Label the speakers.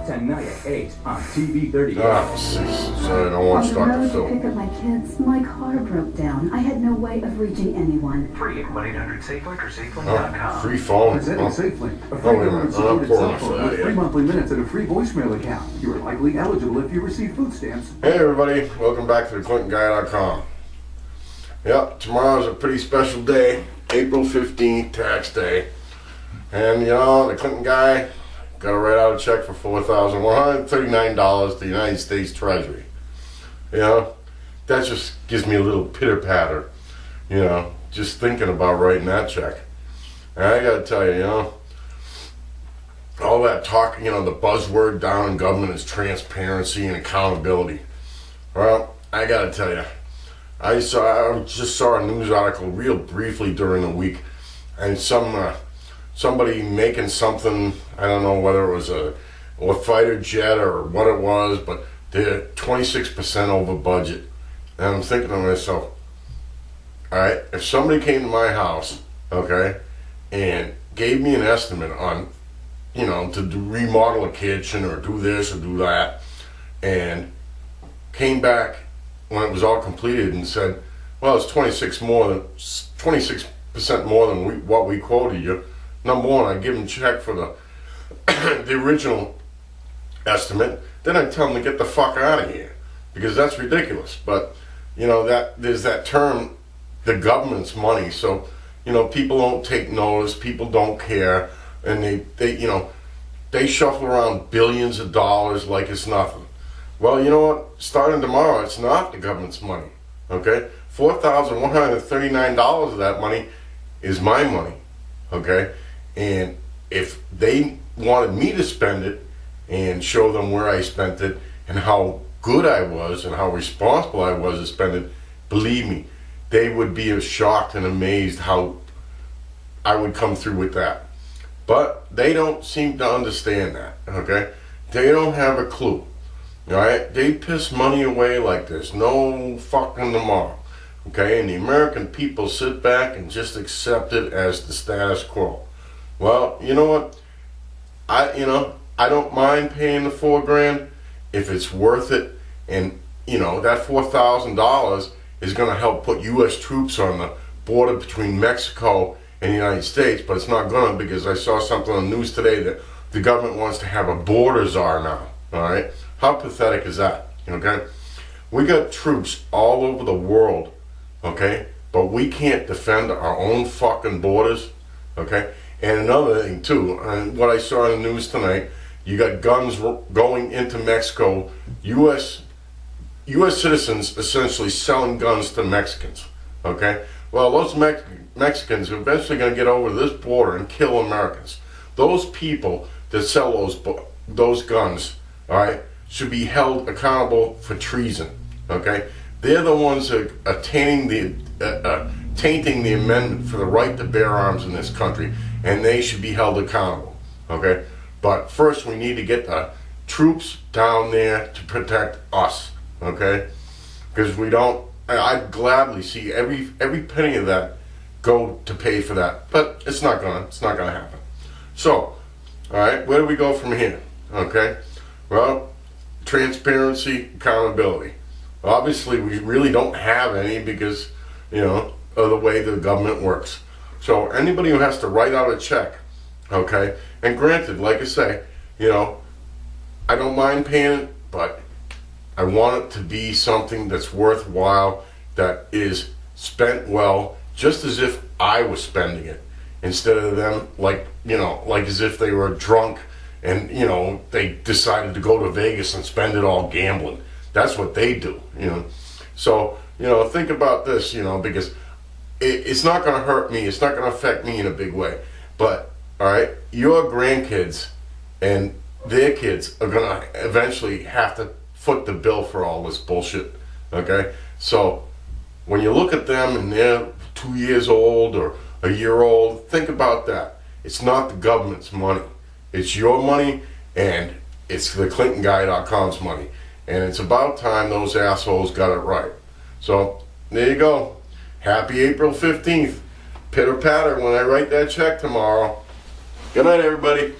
Speaker 1: Tonight at 8 on TV 38.
Speaker 2: Ah, sorry, I don't want to start the film.
Speaker 3: To pick up my kids, my car broke down. I had no way of reaching anyone.
Speaker 4: Free at 1-800-SafeLink or SafeLink.com.
Speaker 2: Free phone.
Speaker 5: Presenting
Speaker 2: Oh.
Speaker 5: SafeLink, a
Speaker 2: Oh,
Speaker 5: free
Speaker 2: wait a minute.
Speaker 5: government-supported
Speaker 2: I'm
Speaker 5: cell
Speaker 2: pouring for
Speaker 5: phone
Speaker 2: that,
Speaker 5: with
Speaker 2: yeah.
Speaker 5: free monthly minutes and a free voicemail account. You are likely eligible if you receive food stamps.
Speaker 2: Hey everybody, welcome back to the ClintonGuy.com. Yep, tomorrow's a pretty special day, April 15th, tax day. And you know, the Clinton Guy got to write out a check for $4,139 to the United States Treasury. You know, that just gives me a little pitter-patter, you know, just thinking about writing that check. And I got to tell you, you know, all that talk, you know, the buzzword down in government is transparency and accountability. Well, I got to tell you, I just saw a news article real briefly during the week, and somebody making something, I don't know whether it was a fighter jet or what it was, but they're 26% over budget. And I'm thinking to myself, all right, if somebody came to my house, okay, and gave me an estimate on, you know, to remodel a kitchen or do this or do that, and came back when it was all completed and said, well, it's 26% more than what we quoted you. Number one, I give them a check for the the original estimate. Then I tell them to get the fuck out of here, because that's ridiculous. But you know, that there's that term, the government's money. So you know, people don't take notice, people don't care, and they you know, they shuffle around billions of dollars like it's nothing. Well, you know what? Starting tomorrow, it's not the government's money. Okay, $4,139 of that money is my money. Okay. And if they wanted me to spend it and show them where I spent it and how good I was and how responsible I was to spend it, believe me, they would be as shocked and amazed how I would come through with that. But they don't seem to understand that, okay? They don't have a clue, all right? They piss money away like there's no fucking tomorrow, okay? And the American people sit back and just accept it as the status quo. Well, you know what? I don't mind paying the $4,000 if it's worth it, and you know that $4,000 is going to help put U.S. troops on the border between Mexico and the United States. But it's not going to, because I saw something on the news today that the government wants to have a border czar now. All right, how pathetic is that? Okay, we got troops all over the world. Okay, but we can't defend our own fucking borders. Okay. And another thing too, and what I saw in the news tonight, you got guns going into Mexico, U.S. citizens essentially selling guns to Mexicans, okay? Well, those Mexicans are eventually going to get over this border and kill Americans. Those people that sell those guns, all right, should be held accountable for treason, okay? They're the ones that are tainting the amendment for the right to bear arms in this country, and they should be held accountable, okay? But first we need to get the troops down there to protect us, okay? Because we don't, I'd gladly see every penny of that go to pay for that, but it's not gonna happen. So, all right, where do we go from here, okay? Well, transparency, accountability. Obviously we really don't have any, because, you know, of the way the government works. So anybody who has to write out a check, okay, and granted, like I say, you know, I don't mind paying it, but I want it to be something that's worthwhile, that is spent well, just as if I was spending it, instead of them like, you know, like as if they were drunk and, you know, they decided to go to Vegas and spend it all gambling. That's what they do, you know. So, you know, think about this, you know, because it's not going to hurt me. It's not going to affect me in a big way. But, all right, your grandkids and their kids are going to eventually have to foot the bill for all this bullshit, okay? So when you look at them and they're 2 years old or a year old, think about that. It's not the government's money. It's your money, and it's the ClintonGuy.com's money. And it's about time those assholes got it right. So there you go. Happy April 15th. Pitter patter when I write that check tomorrow. Good night, everybody.